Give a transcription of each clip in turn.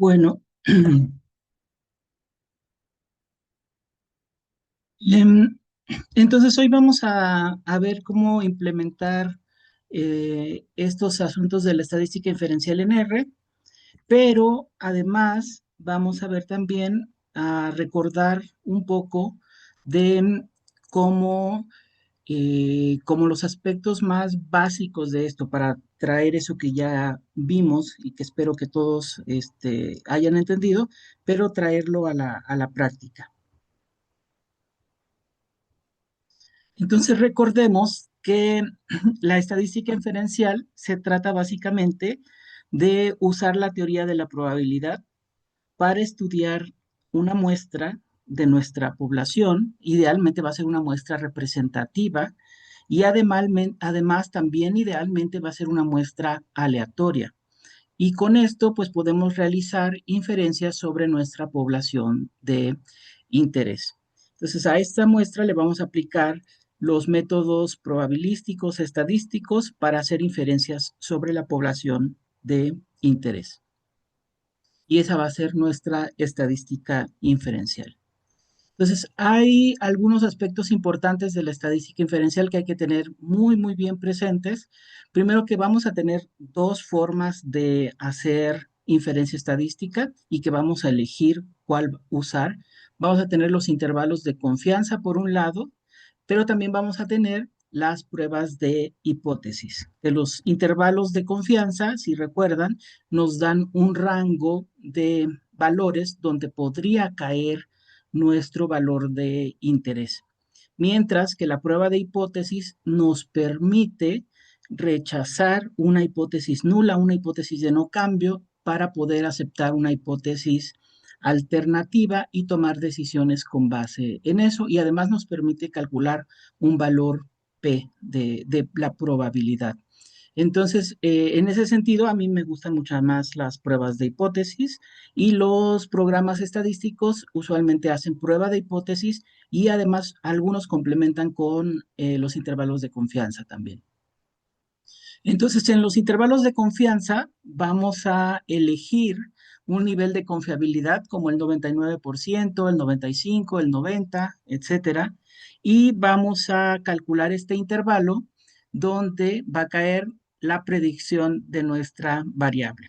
Bueno, em, entonces hoy vamos a ver cómo implementar estos asuntos de la estadística inferencial en R, pero además vamos a ver también a recordar un poco de cómo, como los aspectos más básicos de esto para traer eso que ya vimos y que espero que todos hayan entendido, pero traerlo a la práctica. Entonces recordemos que la estadística inferencial se trata básicamente de usar la teoría de la probabilidad para estudiar una muestra de nuestra población. Idealmente va a ser una muestra representativa y además también idealmente va a ser una muestra aleatoria. Y con esto pues podemos realizar inferencias sobre nuestra población de interés. Entonces a esta muestra le vamos a aplicar los métodos probabilísticos, estadísticos para hacer inferencias sobre la población de interés. Y esa va a ser nuestra estadística inferencial. Entonces, hay algunos aspectos importantes de la estadística inferencial que hay que tener muy bien presentes. Primero que vamos a tener dos formas de hacer inferencia estadística y que vamos a elegir cuál usar. Vamos a tener los intervalos de confianza por un lado, pero también vamos a tener las pruebas de hipótesis. Que los intervalos de confianza, si recuerdan, nos dan un rango de valores donde podría caer nuestro valor de interés. Mientras que la prueba de hipótesis nos permite rechazar una hipótesis nula, una hipótesis de no cambio, para poder aceptar una hipótesis alternativa y tomar decisiones con base en eso. Y además nos permite calcular un valor P de la probabilidad. Entonces, en ese sentido, a mí me gustan mucho más las pruebas de hipótesis y los programas estadísticos usualmente hacen prueba de hipótesis y además algunos complementan con los intervalos de confianza también. Entonces, en los intervalos de confianza vamos a elegir un nivel de confiabilidad como el 99%, el 95%, el 90%, etcétera, y vamos a calcular este intervalo donde va a caer la predicción de nuestra variable.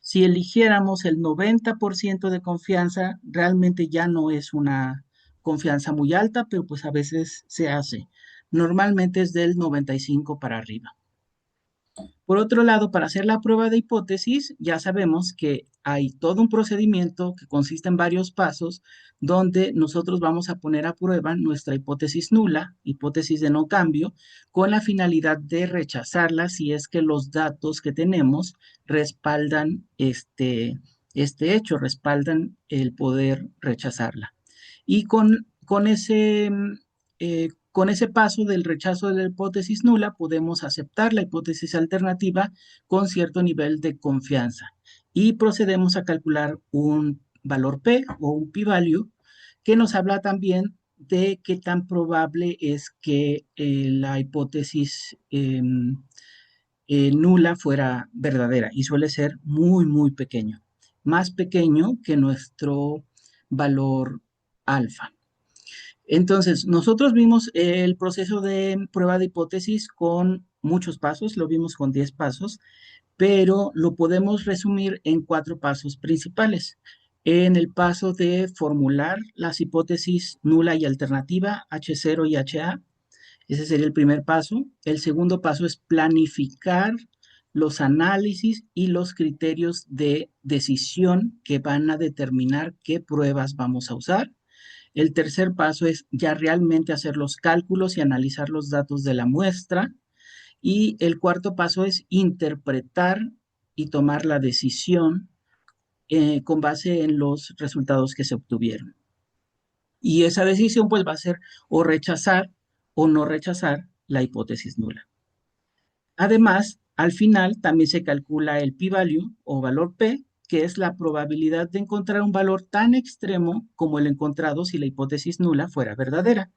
Si eligiéramos el 90% de confianza, realmente ya no es una confianza muy alta, pero pues a veces se hace. Normalmente es del 95 para arriba. Por otro lado, para hacer la prueba de hipótesis, ya sabemos que hay todo un procedimiento que consiste en varios pasos donde nosotros vamos a poner a prueba nuestra hipótesis nula, hipótesis de no cambio, con la finalidad de rechazarla si es que los datos que tenemos respaldan este hecho, respaldan el poder rechazarla. Y con ese paso del rechazo de la hipótesis nula, podemos aceptar la hipótesis alternativa con cierto nivel de confianza. Y procedemos a calcular un valor P o un p-value que nos habla también de qué tan probable es que la hipótesis nula fuera verdadera y suele ser muy pequeño, más pequeño que nuestro valor alfa. Entonces, nosotros vimos el proceso de prueba de hipótesis con muchos pasos, lo vimos con 10 pasos, pero lo podemos resumir en 4 pasos principales. En el paso de formular las hipótesis nula y alternativa, H0 y HA, ese sería el primer paso. El segundo paso es planificar los análisis y los criterios de decisión que van a determinar qué pruebas vamos a usar. El tercer paso es ya realmente hacer los cálculos y analizar los datos de la muestra. Y el cuarto paso es interpretar y tomar la decisión con base en los resultados que se obtuvieron. Y esa decisión pues va a ser o rechazar o no rechazar la hipótesis nula. Además, al final también se calcula el p-value o valor P, que es la probabilidad de encontrar un valor tan extremo como el encontrado si la hipótesis nula fuera verdadera.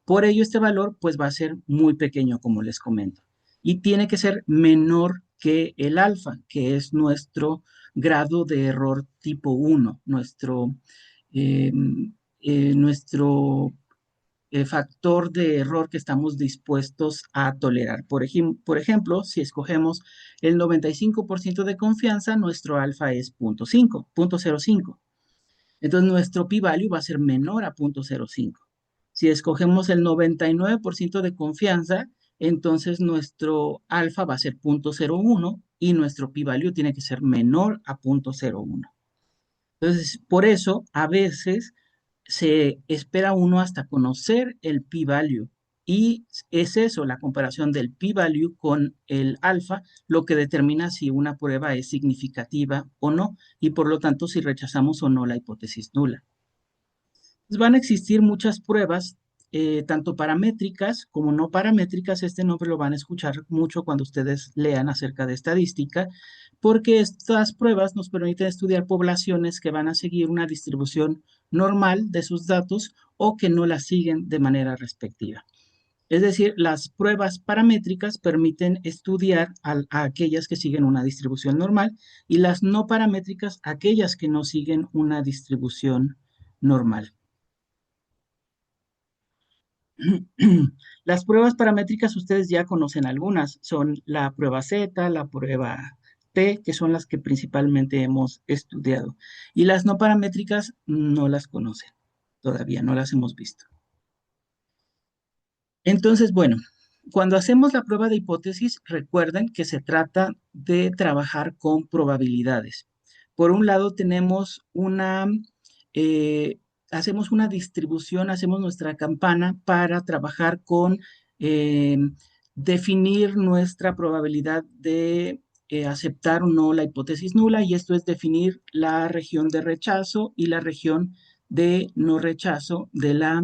Por ello, este valor pues va a ser muy pequeño, como les comento, y tiene que ser menor que el alfa, que es nuestro grado de error tipo 1, eh, nuestro factor de error que estamos dispuestos a tolerar. Por ejemplo, si escogemos el 95% de confianza, nuestro alfa es 0.5, 0.05. Entonces, nuestro p-value va a ser menor a 0.05. Si escogemos el 99% de confianza, entonces nuestro alfa va a ser 0.01 y nuestro p-value tiene que ser menor a 0.01. Entonces, por eso, a veces se espera uno hasta conocer el p-value. Y es eso, la comparación del p-value con el alfa, lo que determina si una prueba es significativa o no, y por lo tanto si rechazamos o no la hipótesis nula. Pues van a existir muchas pruebas, tanto paramétricas como no paramétricas. Este nombre lo van a escuchar mucho cuando ustedes lean acerca de estadística, porque estas pruebas nos permiten estudiar poblaciones que van a seguir una distribución normal de sus datos o que no la siguen de manera respectiva. Es decir, las pruebas paramétricas permiten estudiar a aquellas que siguen una distribución normal y las no paramétricas aquellas que no siguen una distribución normal. Las pruebas paramétricas ustedes ya conocen algunas, son la prueba Z, la prueba T, que son las que principalmente hemos estudiado. Y las no paramétricas no las conocen, todavía no las hemos visto. Entonces, bueno, cuando hacemos la prueba de hipótesis, recuerden que se trata de trabajar con probabilidades. Por un lado, eh, hacemos una distribución, hacemos nuestra campana para trabajar con eh, definir nuestra probabilidad de aceptar o no la hipótesis nula, y esto es definir la región de rechazo y la región de no rechazo de la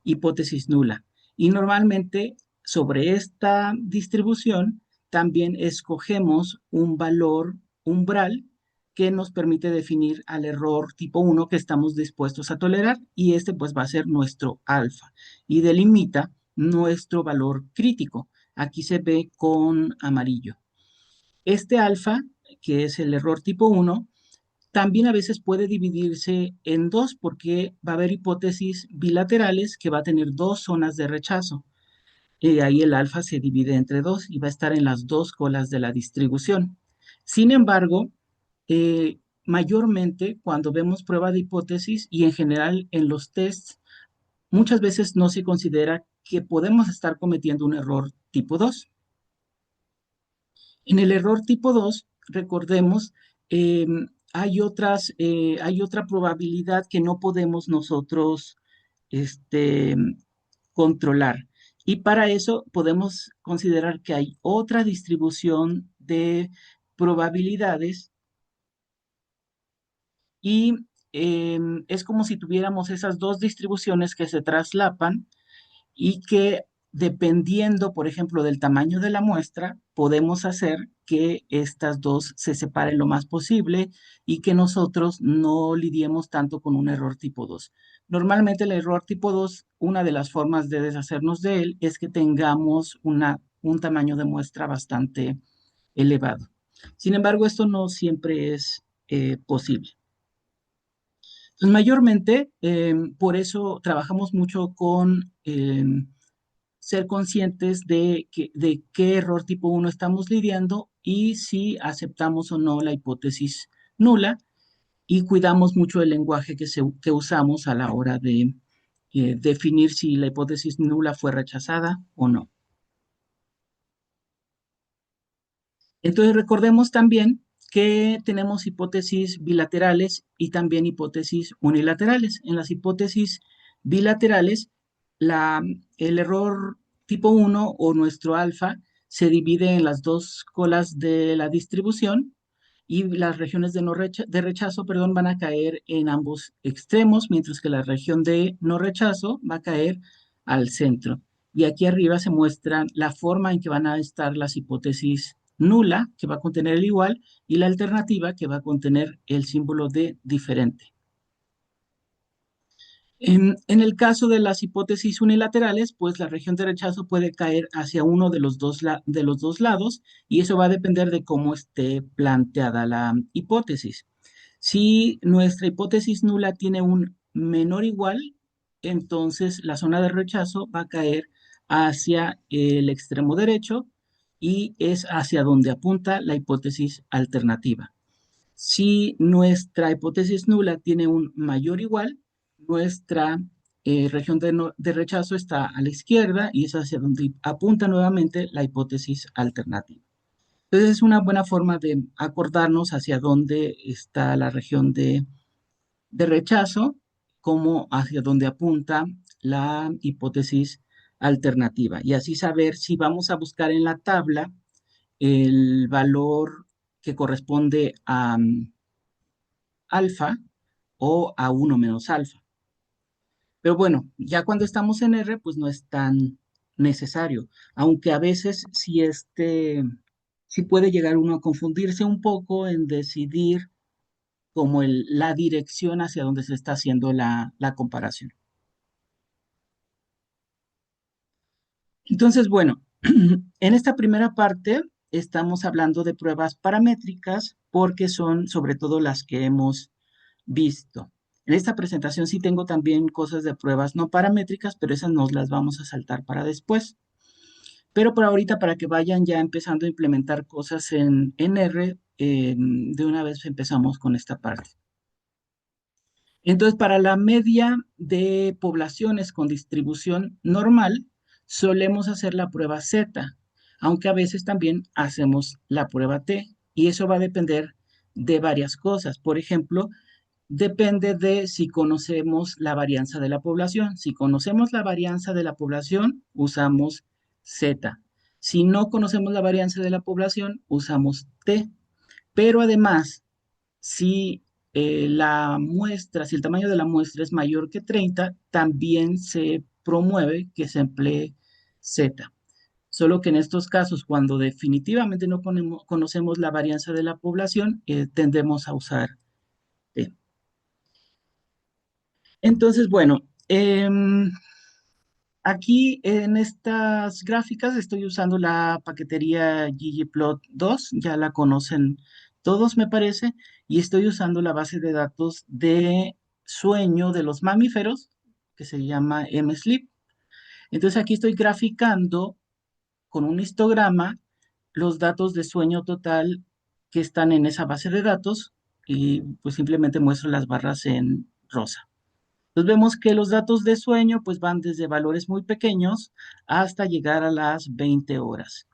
hipótesis nula. Y normalmente sobre esta distribución también escogemos un valor umbral que nos permite definir al error tipo 1 que estamos dispuestos a tolerar, y este pues va a ser nuestro alfa y delimita nuestro valor crítico. Aquí se ve con amarillo. Este alfa, que es el error tipo 1, también a veces puede dividirse en dos porque va a haber hipótesis bilaterales que va a tener dos zonas de rechazo. Y ahí el alfa se divide entre dos y va a estar en las dos colas de la distribución. Sin embargo, mayormente cuando vemos prueba de hipótesis y en general en los tests, muchas veces no se considera que podemos estar cometiendo un error tipo 2. En el error tipo 2, recordemos, eh, hay otra probabilidad que no podemos nosotros este, controlar. Y para eso podemos considerar que hay otra distribución de probabilidades y es como si tuviéramos esas dos distribuciones que se traslapan y que dependiendo, por ejemplo, del tamaño de la muestra, podemos hacer que estas dos se separen lo más posible y que nosotros no lidiemos tanto con un error tipo 2. Normalmente el error tipo 2, una de las formas de deshacernos de él es que tengamos un tamaño de muestra bastante elevado. Sin embargo, esto no siempre es posible. Entonces, mayormente, por eso trabajamos mucho con ser conscientes de qué error tipo 1 estamos lidiando y si aceptamos o no la hipótesis nula, y cuidamos mucho el lenguaje que usamos a la hora de definir si la hipótesis nula fue rechazada o no. Entonces recordemos también que tenemos hipótesis bilaterales y también hipótesis unilaterales. En las hipótesis bilaterales, la, el error tipo 1 o nuestro alfa se divide en las dos colas de la distribución y las regiones de rechazo, perdón, van a caer en ambos extremos, mientras que la región de no rechazo va a caer al centro. Y aquí arriba se muestra la forma en que van a estar las hipótesis nula, que va a contener el igual, y la alternativa, que va a contener el símbolo de diferente. En el caso de las hipótesis unilaterales, pues la región de rechazo puede caer hacia uno de los de los dos lados y eso va a depender de cómo esté planteada la hipótesis. Si nuestra hipótesis nula tiene un menor igual, entonces la zona de rechazo va a caer hacia el extremo derecho y es hacia donde apunta la hipótesis alternativa. Si nuestra hipótesis nula tiene un mayor igual, nuestra región de rechazo está a la izquierda y es hacia donde apunta nuevamente la hipótesis alternativa. Entonces es una buena forma de acordarnos hacia dónde está la región de rechazo, como hacia dónde apunta la hipótesis alternativa. Y así saber si vamos a buscar en la tabla el valor que corresponde a alfa o a uno menos alfa. Pero bueno, ya cuando estamos en R, pues no es tan necesario, aunque a veces sí puede llegar uno a confundirse un poco en decidir como la dirección hacia donde se está haciendo la comparación. Entonces, bueno, en esta primera parte estamos hablando de pruebas paramétricas porque son sobre todo las que hemos visto. En esta presentación sí tengo también cosas de pruebas no paramétricas, pero esas nos las vamos a saltar para después. Pero por ahorita, para que vayan ya empezando a implementar cosas en R, de una vez empezamos con esta parte. Entonces, para la media de poblaciones con distribución normal, solemos hacer la prueba Z, aunque a veces también hacemos la prueba T, y eso va a depender de varias cosas. Por ejemplo, depende de si conocemos la varianza de la población. Si conocemos la varianza de la población, usamos Z. Si no conocemos la varianza de la población, usamos T. Pero además, si la muestra, si el tamaño de la muestra es mayor que 30, también se promueve que se emplee Z. Solo que en estos casos, cuando definitivamente no conocemos la varianza de la población, tendemos a usar T. Entonces, bueno, aquí en estas gráficas estoy usando la paquetería ggplot2, ya la conocen todos, me parece, y estoy usando la base de datos de sueño de los mamíferos, que se llama MSleep. Entonces aquí estoy graficando con un histograma los datos de sueño total que están en esa base de datos y pues simplemente muestro las barras en rosa. Entonces vemos que los datos de sueño pues van desde valores muy pequeños hasta llegar a las 20 horas.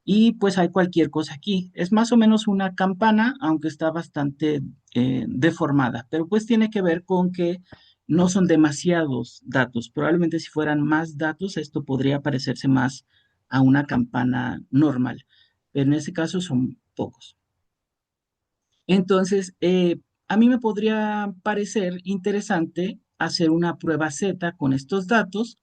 Y pues hay cualquier cosa aquí. Es más o menos una campana, aunque está bastante deformada, pero pues tiene que ver con que no son demasiados datos. Probablemente si fueran más datos, esto podría parecerse más a una campana normal, pero en este caso son pocos. Entonces, a mí me podría parecer interesante hacer una prueba Z con estos datos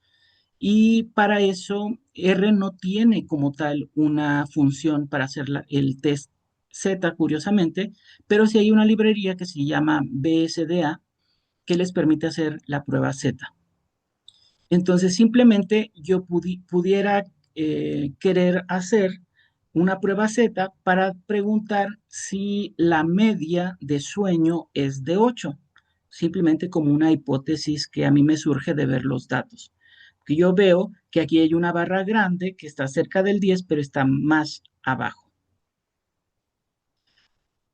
y para eso R no tiene como tal una función para hacer el test Z, curiosamente, pero sí hay una librería que se llama BSDA que les permite hacer la prueba Z. Entonces, simplemente yo pudiera querer hacer una prueba Z para preguntar si la media de sueño es de 8, simplemente como una hipótesis que a mí me surge de ver los datos. Que yo veo que aquí hay una barra grande que está cerca del 10, pero está más abajo.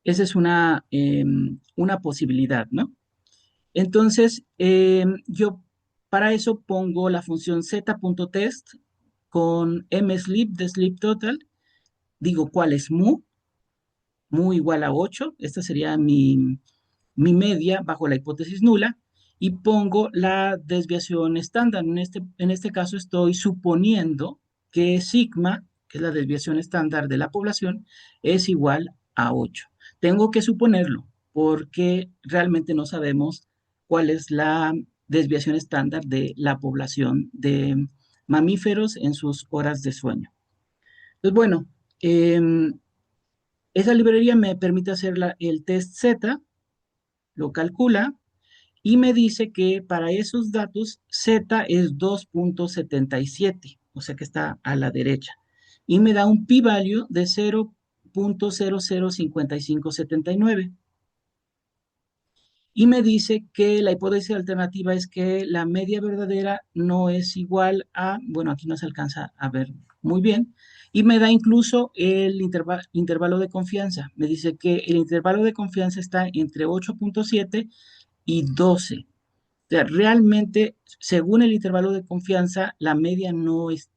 Esa es una posibilidad, ¿no? Entonces, yo para eso pongo la función z.test con msleep de sleep total, digo cuál es mu igual a 8, esta sería mi media bajo la hipótesis nula, y pongo la desviación estándar. En este caso estoy suponiendo que sigma, que es la desviación estándar de la población, es igual a 8. Tengo que suponerlo porque realmente no sabemos cuál es la desviación estándar de la población de mamíferos en sus horas de sueño. Pues bueno, esa librería me permite hacer el test Z, lo calcula y me dice que para esos datos Z es 2.77, o sea que está a la derecha. Y me da un p-value de 0.005579. Y me dice que la hipótesis alternativa es que la media verdadera no es igual a, bueno, aquí no se alcanza a ver muy bien, y me da incluso el intervalo de confianza. Me dice que el intervalo de confianza está entre 8.7 y 12. O sea, realmente, según el intervalo de confianza, la media no es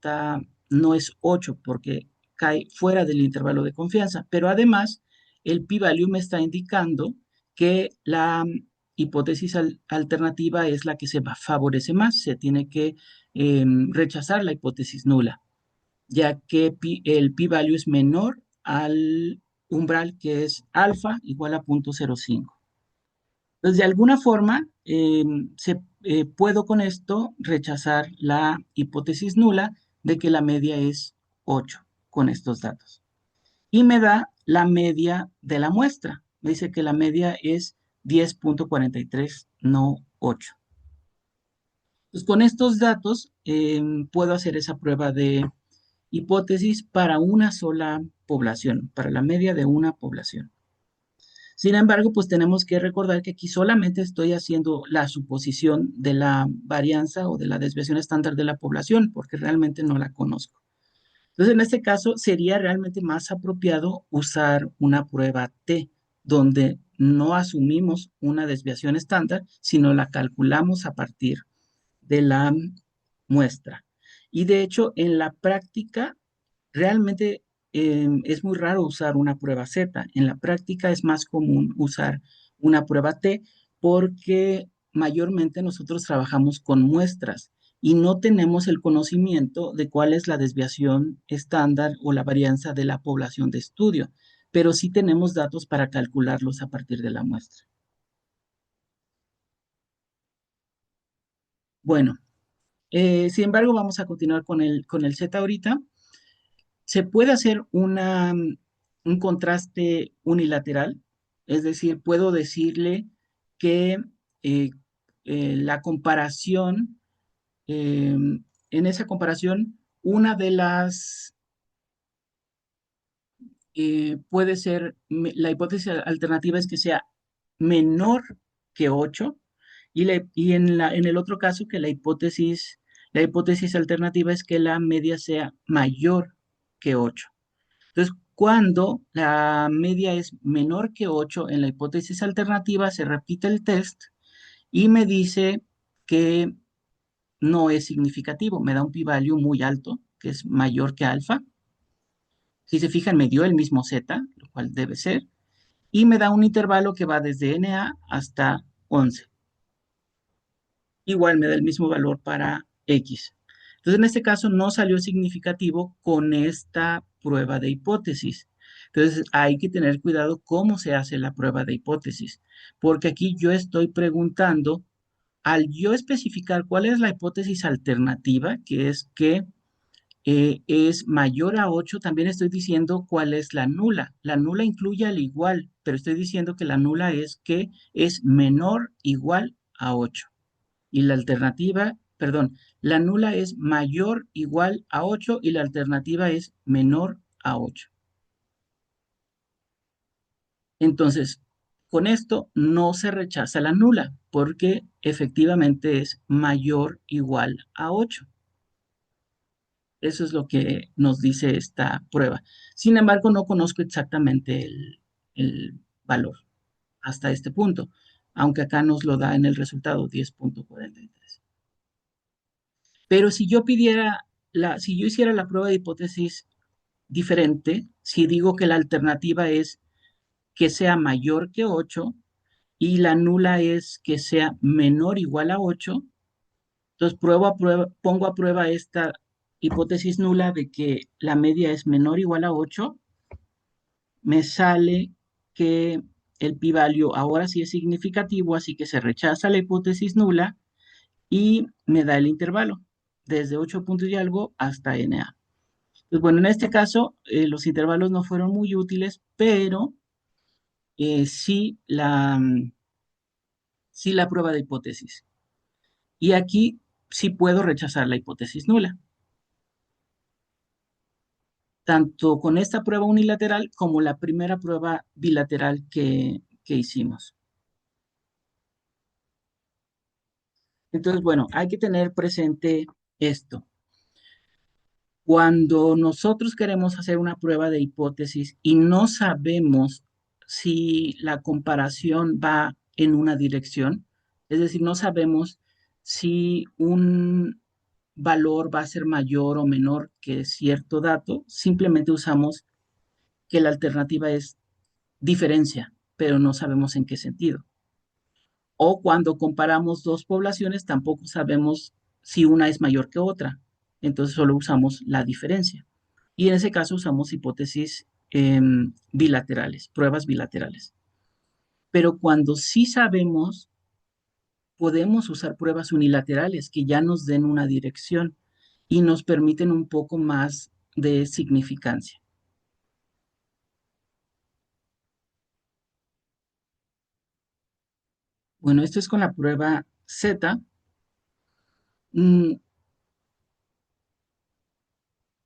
8 porque cae fuera del intervalo de confianza, pero además el p-value me está indicando que la hipótesis alternativa es la que favorece más. Se tiene que rechazar la hipótesis nula, ya que el p-value es menor al umbral que es alfa igual a 0.05. Entonces, de alguna forma, puedo con esto rechazar la hipótesis nula de que la media es 8 con estos datos. Y me da la media de la muestra. Me dice que la media es 10.43, no 8. Entonces, con estos datos puedo hacer esa prueba de hipótesis para una sola población, para la media de una población. Sin embargo, pues tenemos que recordar que aquí solamente estoy haciendo la suposición de la varianza o de la desviación estándar de la población, porque realmente no la conozco. Entonces, en este caso, sería realmente más apropiado usar una prueba T, donde no asumimos una desviación estándar, sino la calculamos a partir de la muestra. Y de hecho, en la práctica, realmente es muy raro usar una prueba Z. En la práctica es más común usar una prueba T porque mayormente nosotros trabajamos con muestras y no tenemos el conocimiento de cuál es la desviación estándar o la varianza de la población de estudio, pero sí tenemos datos para calcularlos a partir de la muestra. Bueno, sin embargo, vamos a continuar con el Z ahorita. Se puede hacer un contraste unilateral, es decir, puedo decirle que eh, la comparación, en esa comparación, una de las puede ser, la hipótesis alternativa es que sea menor que 8 y en el otro caso que la hipótesis alternativa es que la media sea mayor que 8. Entonces, cuando la media es menor que 8 en la hipótesis alternativa, se repite el test y me dice que no es significativo. Me da un p-value muy alto, que es mayor que alfa. Si se fijan, me dio el mismo z, lo cual debe ser, y me da un intervalo que va desde NA hasta 11. Igual me da el mismo valor para X. Entonces, en este caso no salió significativo con esta prueba de hipótesis. Entonces, hay que tener cuidado cómo se hace la prueba de hipótesis, porque aquí yo estoy preguntando, al yo especificar cuál es la hipótesis alternativa, que es que es mayor a 8, también estoy diciendo cuál es la nula. La nula incluye al igual, pero estoy diciendo que la nula es que es menor igual a 8 y la alternativa, perdón, la nula es mayor igual a 8 y la alternativa es menor a 8. Entonces, con esto no se rechaza la nula porque efectivamente es mayor igual a 8. Eso es lo que nos dice esta prueba. Sin embargo, no conozco exactamente el valor hasta este punto, aunque acá nos lo da en el resultado 10.43. Pero si yo si yo hiciera la prueba de hipótesis diferente, si digo que la alternativa es que sea mayor que 8 y la nula es que sea menor o igual a 8, entonces pongo a prueba esta hipótesis nula de que la media es menor o igual a 8, me sale que el p-value ahora sí es significativo, así que se rechaza la hipótesis nula y me da el intervalo desde 8 puntos y algo hasta NA. Pues bueno, en este caso los intervalos no fueron muy útiles, pero sí sí la prueba de hipótesis. Y aquí sí puedo rechazar la hipótesis nula, tanto con esta prueba unilateral como la primera prueba bilateral que hicimos. Entonces, bueno, hay que tener presente esto. Cuando nosotros queremos hacer una prueba de hipótesis y no sabemos si la comparación va en una dirección, es decir, no sabemos si un valor va a ser mayor o menor que cierto dato, simplemente usamos que la alternativa es diferencia, pero no sabemos en qué sentido. O cuando comparamos dos poblaciones, tampoco sabemos si una es mayor que otra, entonces solo usamos la diferencia. Y en ese caso usamos hipótesis bilaterales, pruebas bilaterales. Pero cuando sí sabemos, podemos usar pruebas unilaterales que ya nos den una dirección y nos permiten un poco más de significancia. Bueno, esto es con la prueba Z. Mm,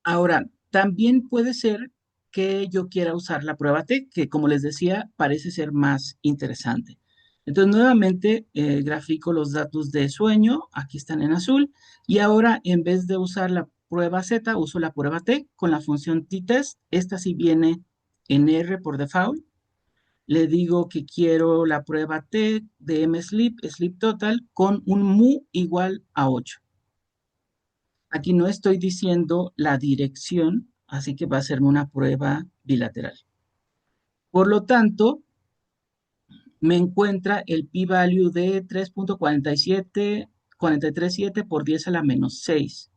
Ahora, también puede ser que yo quiera usar la prueba T, que como les decía, parece ser más interesante. Entonces, nuevamente, grafico los datos de sueño, aquí están en azul, y ahora en vez de usar la prueba Z, uso la prueba T con la función t-test. Esta sí viene en R por default. Le digo que quiero la prueba T de M-Sleep, Sleep Total, con un mu igual a 8. Aquí no estoy diciendo la dirección, así que va a serme una prueba bilateral. Por lo tanto, me encuentra el p-value de 3.437 por 10 a la menos 6.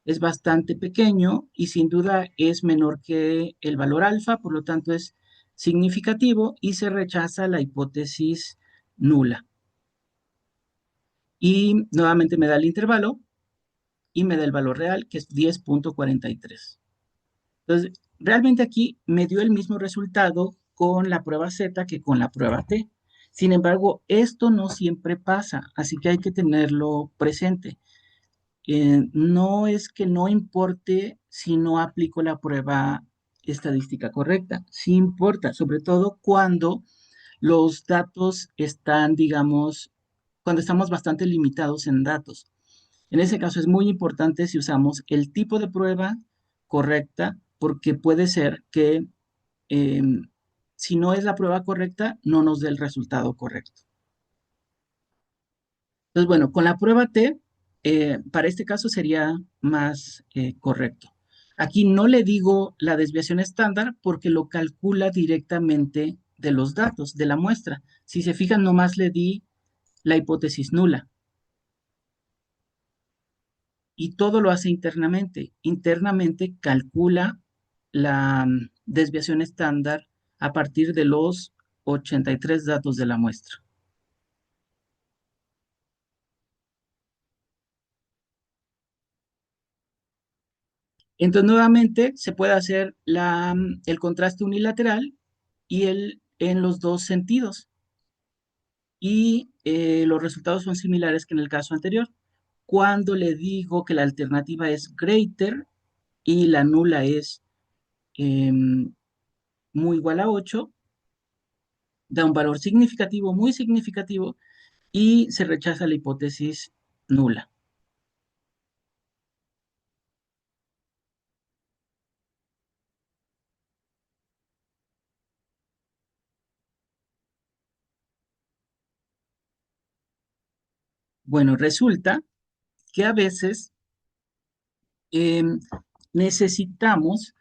Es bastante pequeño y sin duda es menor que el valor alfa, por lo tanto es significativo y se rechaza la hipótesis nula. Y nuevamente me da el intervalo y me da el valor real, que es 10.43. Entonces, realmente aquí me dio el mismo resultado con la prueba Z que con la prueba T. Sin embargo, esto no siempre pasa, así que hay que tenerlo presente. No es que no importe si no aplico la prueba estadística correcta, sí importa, sobre todo cuando los datos están, digamos, cuando estamos bastante limitados en datos. En ese caso es muy importante si usamos el tipo de prueba correcta, porque puede ser que eh, si no es la prueba correcta, no nos dé el resultado correcto. Entonces, bueno, con la prueba T, para este caso sería más correcto. Aquí no le digo la desviación estándar porque lo calcula directamente de los datos de la muestra. Si se fijan, nomás le di la hipótesis nula. Y todo lo hace internamente. Internamente calcula la desviación estándar a partir de los 83 datos de la muestra. Entonces, nuevamente se puede hacer el contraste unilateral y en los dos sentidos. Y los resultados son similares que en el caso anterior. Cuando le digo que la alternativa es greater y la nula es muy igual a 8, da un valor significativo, muy significativo, y se rechaza la hipótesis nula. Bueno, resulta que a veces em, necesitamos,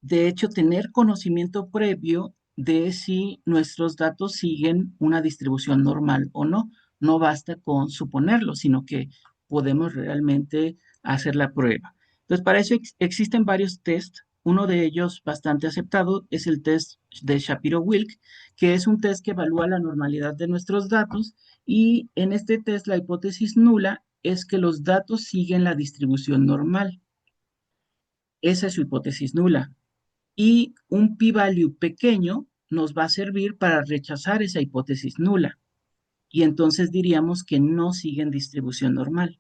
de hecho, tener conocimiento previo de si nuestros datos siguen una distribución normal o no. No basta con suponerlo, sino que podemos realmente hacer la prueba. Entonces, para eso existen varios tests. Uno de ellos bastante aceptado es el test de Shapiro-Wilk, que es un test que evalúa la normalidad de nuestros datos y en este test la hipótesis nula es que los datos siguen la distribución normal. Esa es su hipótesis nula y un p-value pequeño nos va a servir para rechazar esa hipótesis nula. y entonces diríamos que no siguen distribución normal.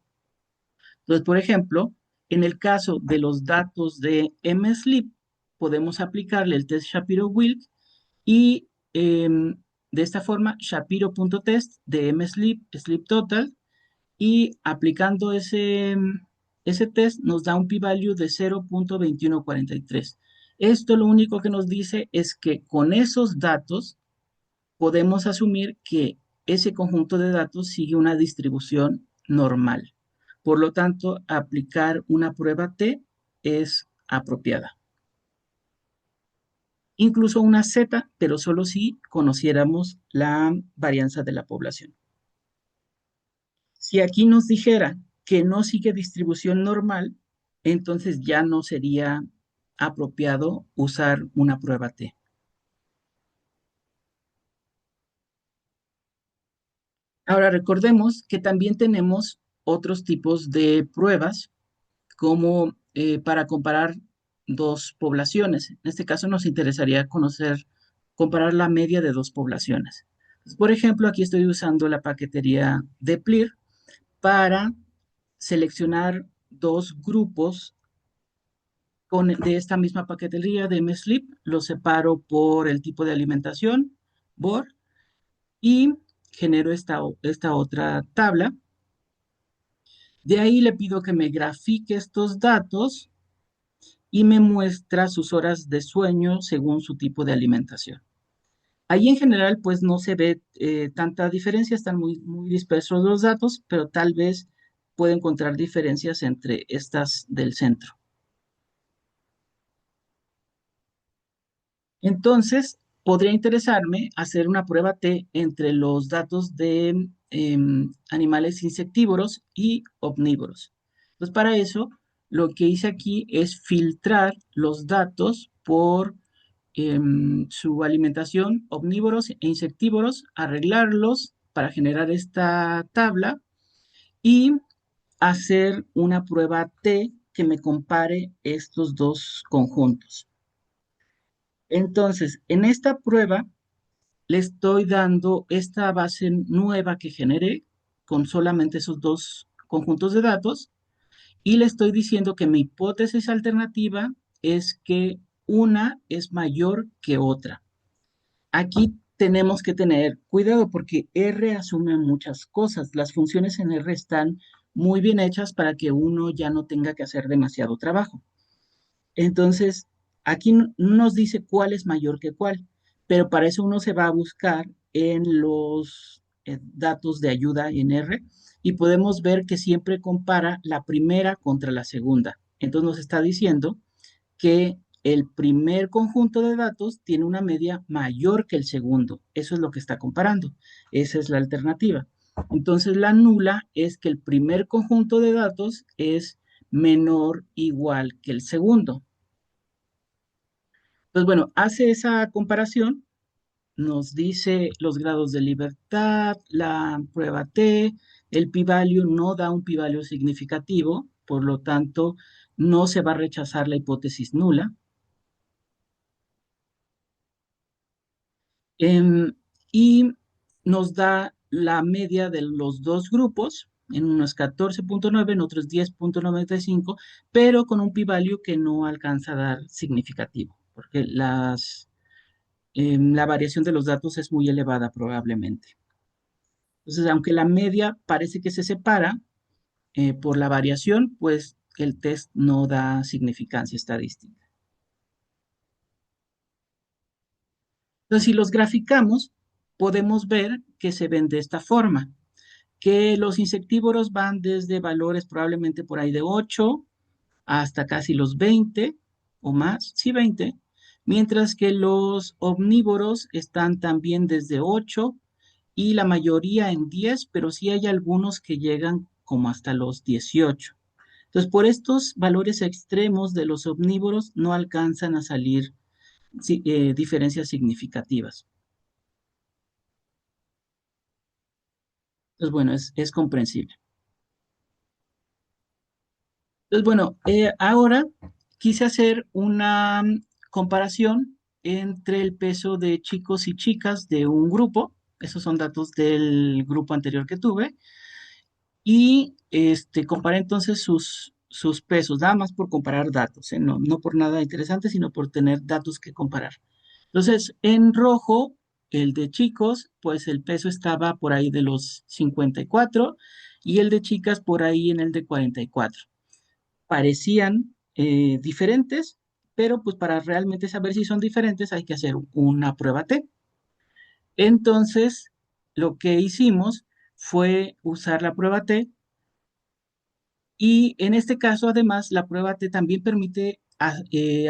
Entonces, por ejemplo, en el caso de los datos de MSLIP, podemos aplicarle el test Shapiro-Wilk y de esta forma, Shapiro.test de MSLIP, Sleep Total, y aplicando ese test nos da un p-value de 0.2143. Esto lo único que nos dice es que con esos datos podemos asumir que ese conjunto de datos sigue una distribución normal. Por lo tanto, aplicar una prueba T es apropiada. Incluso una Z, pero solo si conociéramos la varianza de la población. Si aquí nos dijera que no sigue distribución normal, entonces ya no sería apropiado usar una prueba T. Ahora recordemos que también tenemos otros tipos de pruebas como para comparar dos poblaciones. En este caso nos interesaría comparar la media de dos poblaciones. Por ejemplo, aquí estoy usando la paquetería de PLIR para seleccionar dos grupos de esta misma paquetería de MSLIP. Los separo por el tipo de alimentación, BOR, y genero esta otra tabla. De ahí le pido que me grafique estos datos y me muestra sus horas de sueño según su tipo de alimentación. Ahí en general pues no se ve tanta diferencia, están muy dispersos los datos, pero tal vez puedo encontrar diferencias entre estas del centro. Entonces, podría interesarme hacer una prueba T entre los datos de animales insectívoros y omnívoros. Entonces, para eso, lo que hice aquí es filtrar los datos por su alimentación, omnívoros e insectívoros, arreglarlos para generar esta tabla y hacer una prueba T que me compare estos dos conjuntos. Entonces, en esta prueba le estoy dando esta base nueva que generé con solamente esos dos conjuntos de datos y le estoy diciendo que mi hipótesis alternativa es que una es mayor que otra. Aquí tenemos que tener cuidado porque R asume muchas cosas. Las funciones en R están muy bien hechas para que uno ya no tenga que hacer demasiado trabajo. Entonces, aquí no nos dice cuál es mayor que cuál, pero para eso uno se va a buscar en los datos de ayuda en R y podemos ver que siempre compara la primera contra la segunda. Entonces nos está diciendo que el primer conjunto de datos tiene una media mayor que el segundo. Eso es lo que está comparando. Esa es la alternativa. Entonces la nula es que el primer conjunto de datos es menor igual que el segundo. Pues bueno, hace esa comparación, nos dice los grados de libertad, la prueba T, el p-value no da un p-value significativo, por lo tanto, no se va a rechazar la hipótesis nula. Em, y nos da la media de los dos grupos, en unos 14.9, en otros 10.95, pero con un p-value que no alcanza a dar significativo, porque la variación de los datos es muy elevada probablemente. Entonces, aunque la media parece que se separa por la variación, pues el test no da significancia estadística. Entonces, si los graficamos, podemos ver que se ven de esta forma, que los insectívoros van desde valores probablemente por ahí de 8 hasta casi los 20 o más, sí 20, mientras que los omnívoros están también desde 8 y la mayoría en 10, pero sí hay algunos que llegan como hasta los 18. Entonces, por estos valores extremos de los omnívoros no alcanzan a salir diferencias significativas. Entonces, bueno, es comprensible. Entonces, bueno, ahora quise hacer una comparación entre el peso de chicos y chicas de un grupo. Esos son datos del grupo anterior que tuve. Y comparé entonces sus pesos, nada más por comparar datos, ¿eh? No por nada interesante, sino por tener datos que comparar. Entonces, en rojo, el de chicos, pues el peso estaba por ahí de los 54 y el de chicas por ahí en el de 44. Parecían diferentes, pero pues para realmente saber si son diferentes hay que hacer una prueba T. Entonces, lo que hicimos fue usar la prueba T y en este caso, además, la prueba T también permite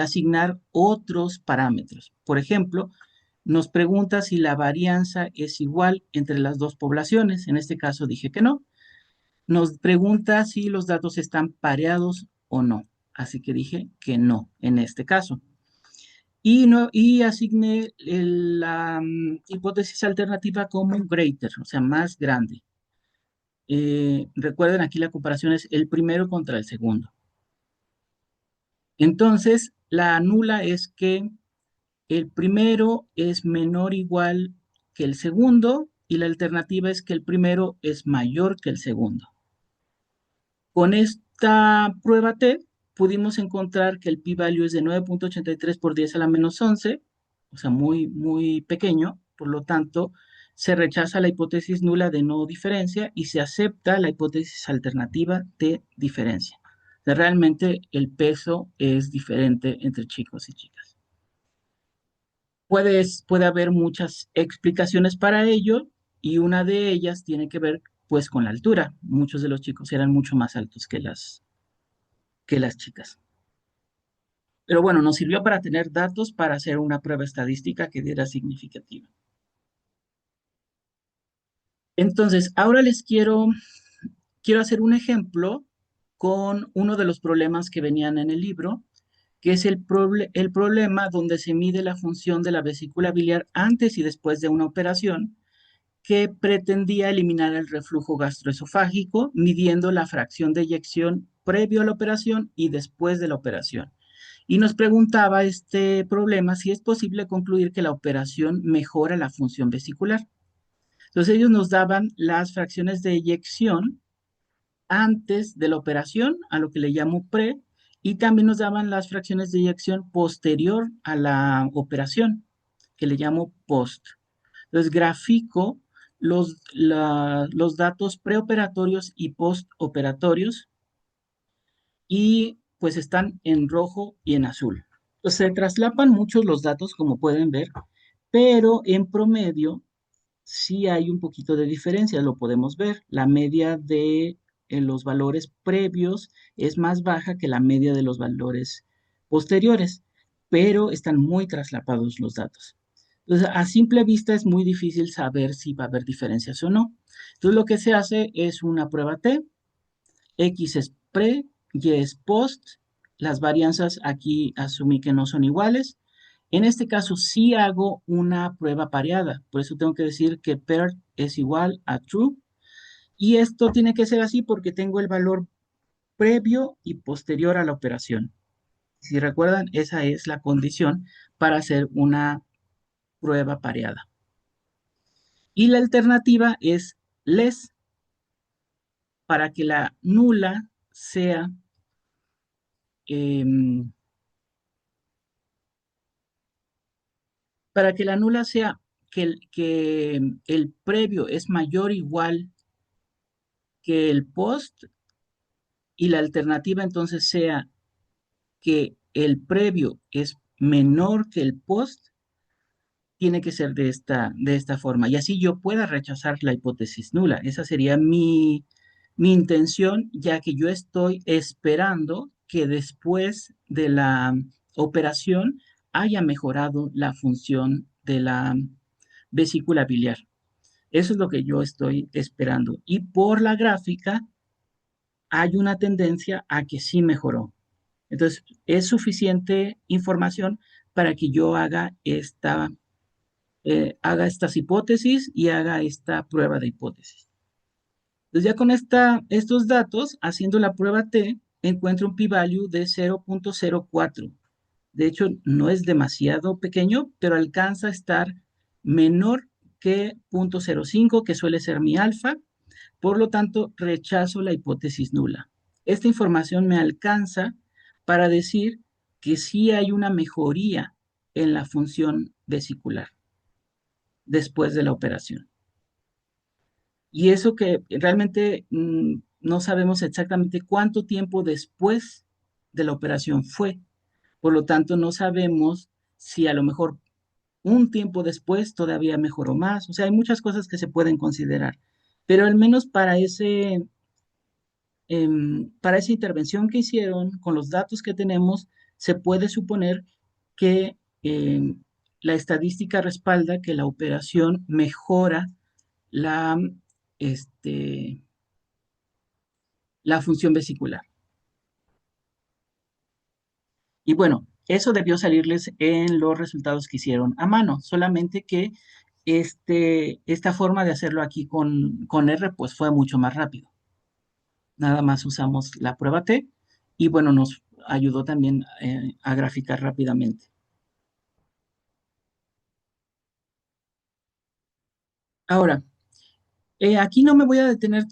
asignar otros parámetros. Por ejemplo, nos pregunta si la varianza es igual entre las dos poblaciones. En este caso dije que no. Nos pregunta si los datos están pareados o no. Así que dije que no en este caso. Y, no, y asigné la hipótesis alternativa como greater, o sea, más grande. Recuerden, aquí la comparación es el primero contra el segundo. Entonces, la nula es que el primero es menor o igual que el segundo y la alternativa es que el primero es mayor que el segundo. Con esta prueba T pudimos encontrar que el p-value es de 9.83 por 10 a la menos 11, o sea, muy, muy pequeño. Por lo tanto, se rechaza la hipótesis nula de no diferencia y se acepta la hipótesis alternativa de diferencia. O sea, realmente el peso es diferente entre chicos y chicas. Puede haber muchas explicaciones para ello y una de ellas tiene que ver pues con la altura. Muchos de los chicos eran mucho más altos que las chicas. Pero bueno, nos sirvió para tener datos para hacer una prueba estadística que diera significativa. Entonces, ahora quiero hacer un ejemplo con uno de los problemas que venían en el libro, que es el problema donde se mide la función de la vesícula biliar antes y después de una operación que pretendía eliminar el reflujo gastroesofágico, midiendo la fracción de eyección previo a la operación y después de la operación. Y nos preguntaba este problema si es posible concluir que la operación mejora la función vesicular. Entonces ellos nos daban las fracciones de eyección antes de la operación, a lo que le llamo pre, y también nos daban las fracciones de eyección posterior a la operación, que le llamo post. Entonces grafico los datos preoperatorios y postoperatorios y pues están en rojo y en azul. Entonces, se traslapan muchos los datos, como pueden ver, pero en promedio sí hay un poquito de diferencia, lo podemos ver. La media de los valores previos es más baja que la media de los valores posteriores, pero están muy traslapados los datos. Entonces, a simple vista es muy difícil saber si va a haber diferencias o no. Entonces, lo que se hace es una prueba T, X es pre, Y es post. Las varianzas aquí asumí que no son iguales. En este caso sí hago una prueba pareada, por eso tengo que decir que paired es igual a true. Y esto tiene que ser así porque tengo el valor previo y posterior a la operación. Si recuerdan, esa es la condición para hacer una prueba pareada. Y la alternativa es less, para que la nula sea em, para que la nula sea que el previo es mayor o igual que el post y la alternativa entonces sea que el previo es menor que el post, tiene que ser de esta forma. Y así yo pueda rechazar la hipótesis nula. Esa sería mi intención, ya que yo estoy esperando que después de la operación haya mejorado la función de la vesícula biliar. Eso es lo que yo estoy esperando. Y por la gráfica hay una tendencia a que sí mejoró. Entonces, es suficiente información para que yo haga estas hipótesis y haga esta prueba de hipótesis. Entonces, ya con estos datos, haciendo la prueba T, encuentro un p-value de 0.04. De hecho, no es demasiado pequeño, pero alcanza a estar menor que 0.05, que suele ser mi alfa, por lo tanto, rechazo la hipótesis nula. Esta información me alcanza para decir que sí hay una mejoría en la función vesicular después de la operación. Y eso que realmente no sabemos exactamente cuánto tiempo después de la operación fue. Por lo tanto, no sabemos si a lo mejor un tiempo después todavía mejoró más. O sea, hay muchas cosas que se pueden considerar. Pero al menos para esa intervención que hicieron, con los datos que tenemos, se puede suponer que la estadística respalda que la operación mejora la, este, la función vesicular. Y bueno, eso debió salirles en los resultados que hicieron a mano, solamente que esta forma de hacerlo aquí con R pues fue mucho más rápido. Nada más usamos la prueba T y bueno, nos ayudó también a graficar rápidamente. Ahora, aquí no me voy a detener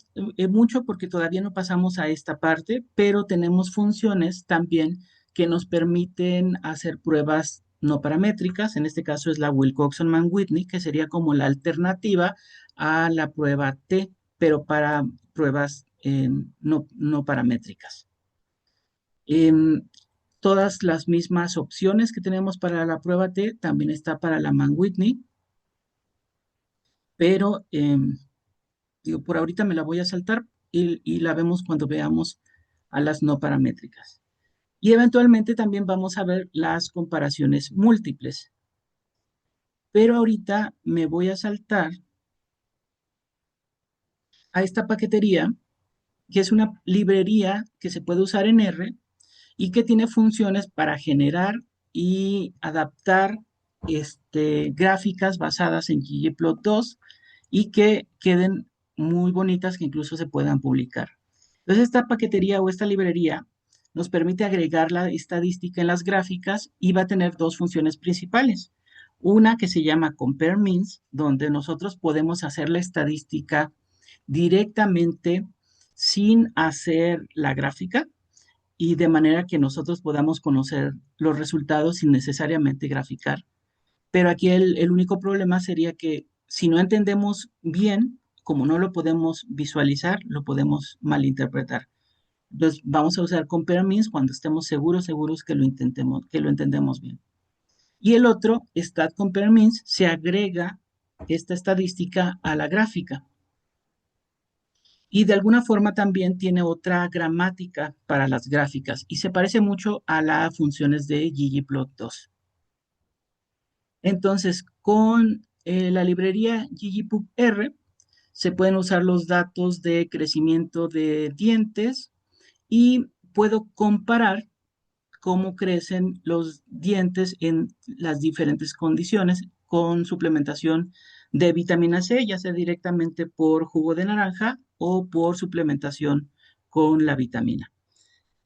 mucho porque todavía no pasamos a esta parte, pero tenemos funciones también que nos permiten hacer pruebas no paramétricas. En este caso es la Wilcoxon-Mann-Whitney, que sería como la alternativa a la prueba T, pero para pruebas no paramétricas. Todas las mismas opciones que tenemos para la prueba T también está para la Mann-Whitney, pero digo, por ahorita me la voy a saltar y la vemos cuando veamos a las no paramétricas. Y eventualmente también vamos a ver las comparaciones múltiples. Pero ahorita me voy a saltar a esta paquetería, que es una librería que se puede usar en R y que tiene funciones para generar y adaptar gráficas basadas en ggplot2 y que queden muy bonitas, que incluso se puedan publicar. Entonces, esta paquetería o esta librería nos permite agregar la estadística en las gráficas y va a tener dos funciones principales. Una que se llama compare means, donde nosotros podemos hacer la estadística directamente sin hacer la gráfica y de manera que nosotros podamos conocer los resultados sin necesariamente graficar. Pero aquí el único problema sería que si no entendemos bien, como no lo podemos visualizar, lo podemos malinterpretar. Entonces vamos a usar compare means cuando estemos seguros que que lo entendemos bien. Y el otro, stat compare means, se agrega esta estadística a la gráfica. Y de alguna forma también tiene otra gramática para las gráficas y se parece mucho a las funciones de ggplot2. Entonces, con la librería ggpubr se pueden usar los datos de crecimiento de dientes y puedo comparar cómo crecen los dientes en las diferentes condiciones con suplementación de vitamina C, ya sea directamente por jugo de naranja o por suplementación con la vitamina.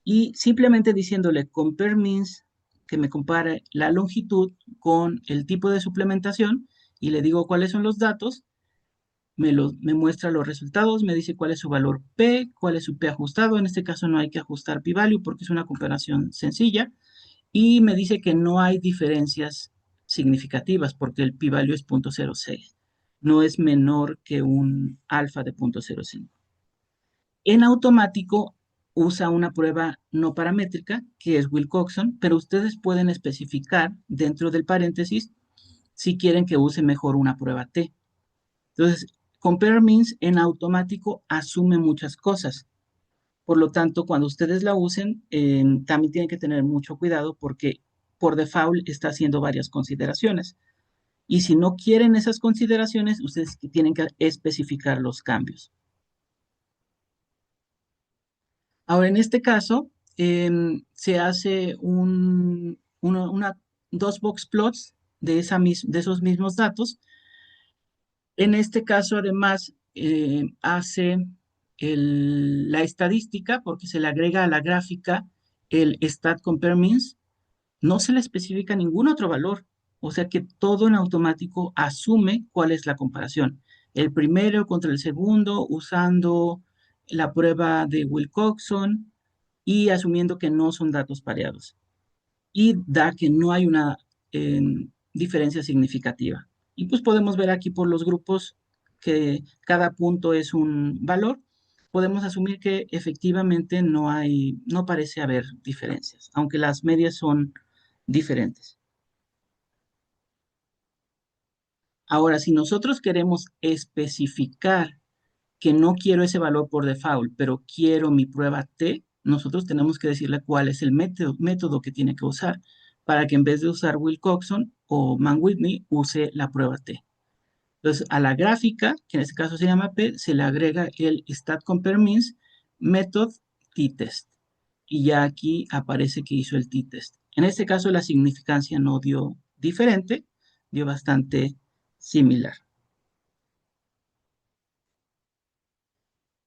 Y simplemente diciéndole compare means, que me compare la longitud con el tipo de suplementación y le digo cuáles son los datos, me muestra los resultados, me dice cuál es su valor P, cuál es su P ajustado. En este caso no hay que ajustar p-value porque es una comparación sencilla. Y me dice que no hay diferencias significativas porque el p-value es 0.06. No es menor que un alfa de 0.05. En automático usa una prueba no paramétrica que es Wilcoxon, pero ustedes pueden especificar dentro del paréntesis si quieren que use mejor una prueba T. Entonces, compare means en automático asume muchas cosas. Por lo tanto, cuando ustedes la usen, también tienen que tener mucho cuidado porque por default está haciendo varias consideraciones. Y si no quieren esas consideraciones, ustedes tienen que especificar los cambios. Ahora, en este caso, se hace dos box plots de esos mismos datos. En este caso, además, hace la estadística porque se le agrega a la gráfica el stat compare means. No se le especifica ningún otro valor. O sea que todo en automático asume cuál es la comparación. El primero contra el segundo usando la prueba de Wilcoxon y asumiendo que no son datos pareados. Y da que no hay una diferencia significativa. Y pues podemos ver aquí por los grupos que cada punto es un valor. Podemos asumir que efectivamente no parece haber diferencias, aunque las medias son diferentes. Ahora, si nosotros queremos especificar que no quiero ese valor por default, pero quiero mi prueba T, nosotros tenemos que decirle cuál es el método que tiene que usar para que en vez de usar Wilcoxon o Mann-Whitney, use la prueba T. Entonces, a la gráfica, que en este caso se llama P, se le agrega el stat_compare_means method t-test. Y ya aquí aparece que hizo el t-test. En este caso, la significancia no dio diferente, dio bastante similar.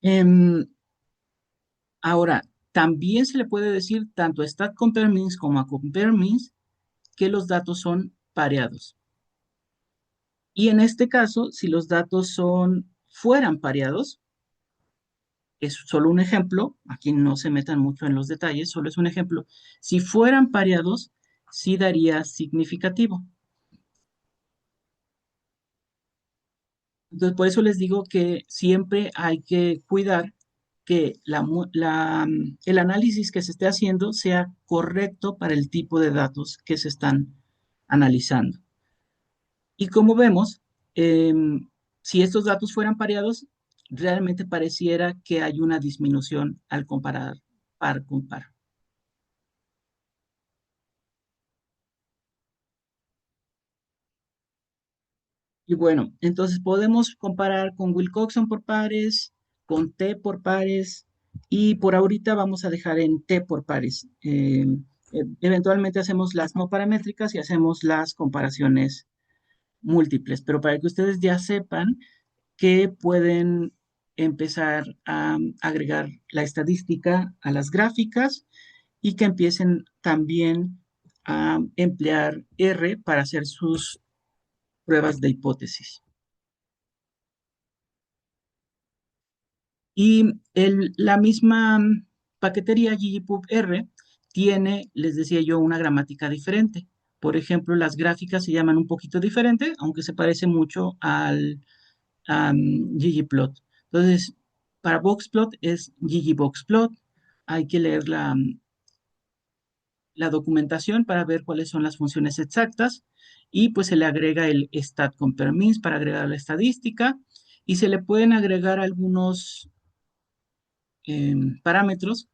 Em, Ahora, también se le puede decir tanto a stat_compare_means como a compare_means que los datos son pareados. Y en este caso, si los datos fueran pareados, es solo un ejemplo, aquí no se metan mucho en los detalles, solo es un ejemplo. Si fueran pareados, sí daría significativo. Entonces, por eso les digo que siempre hay que cuidar que el análisis que se esté haciendo sea correcto para el tipo de datos que se están analizando. Y como vemos, si estos datos fueran pareados, realmente pareciera que hay una disminución al comparar par con par. Y bueno, entonces podemos comparar con Wilcoxon por pares, con T por pares, y por ahorita vamos a dejar en T por pares. Eventualmente hacemos las no paramétricas y hacemos las comparaciones múltiples, pero para que ustedes ya sepan que pueden empezar a agregar la estadística a las gráficas y que empiecen también a emplear R para hacer sus pruebas de hipótesis. Y la misma paquetería ggpub-R tiene, les decía yo, una gramática diferente. Por ejemplo, las gráficas se llaman un poquito diferente, aunque se parece mucho al ggplot. Entonces, para boxplot es ggboxplot. Hay que leer la documentación para ver cuáles son las funciones exactas y pues se le agrega el stat_compare_means para agregar la estadística y se le pueden agregar algunos parámetros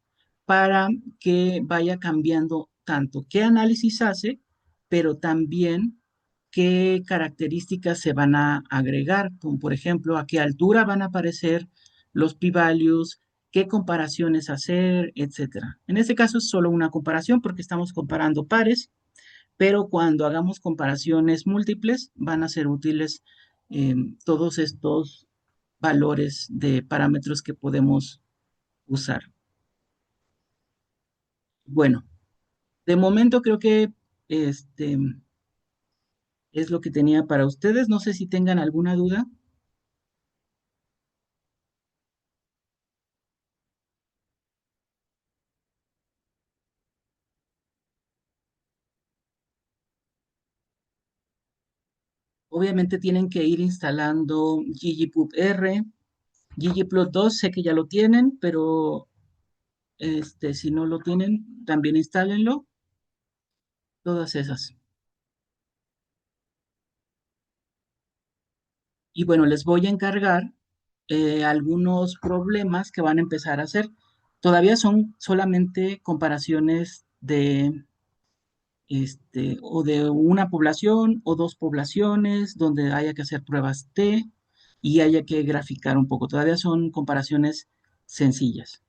para que vaya cambiando tanto qué análisis hace, pero también qué características se van a agregar, como por ejemplo a qué altura van a aparecer los p-values, qué comparaciones hacer, etcétera. En este caso es solo una comparación porque estamos comparando pares, pero cuando hagamos comparaciones múltiples van a ser útiles todos estos valores de parámetros que podemos usar. Bueno, de momento creo que este es lo que tenía para ustedes. No sé si tengan alguna duda. Obviamente tienen que ir instalando ggpub-R. ggplot2 sé que ya lo tienen, pero si no lo tienen, también instálenlo. Todas esas. Y bueno, les voy a encargar algunos problemas que van a empezar a hacer. Todavía son solamente comparaciones o de una población o dos poblaciones donde haya que hacer pruebas T y haya que graficar un poco. Todavía son comparaciones sencillas.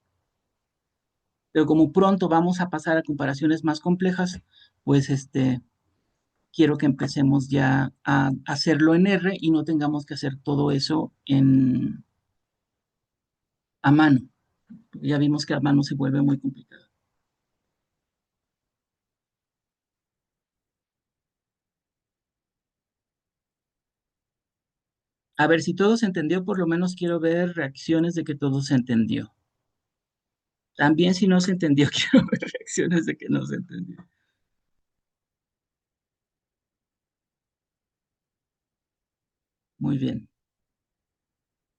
Pero como pronto vamos a pasar a comparaciones más complejas, pues quiero que empecemos ya a hacerlo en R y no tengamos que hacer todo eso a mano. Ya vimos que a mano se vuelve muy complicado. A ver, si todo se entendió, por lo menos quiero ver reacciones de que todo se entendió. También si no se entendió, quiero ver reacciones de que no se entendió. Muy bien.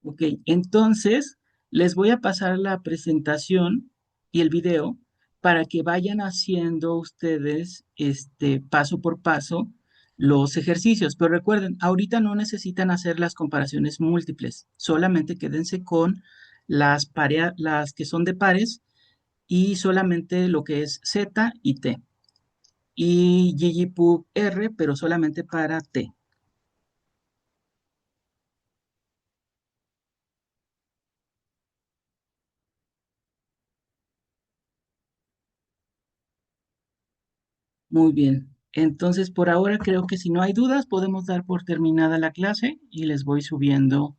Ok, entonces les voy a pasar la presentación y el video para que vayan haciendo ustedes paso por paso los ejercicios. Pero recuerden, ahorita no necesitan hacer las comparaciones múltiples, solamente quédense con las que son de pares y solamente lo que es Z y T. Y ggplug R, pero solamente para T. Muy bien. Entonces, por ahora creo que si no hay dudas, podemos dar por terminada la clase y les voy subiendo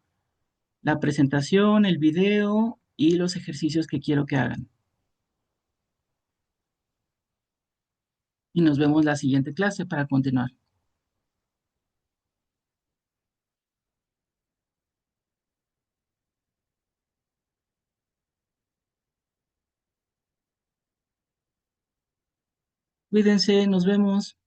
la presentación, el video y los ejercicios que quiero que hagan. Y nos vemos la siguiente clase para continuar. Cuídense, nos vemos.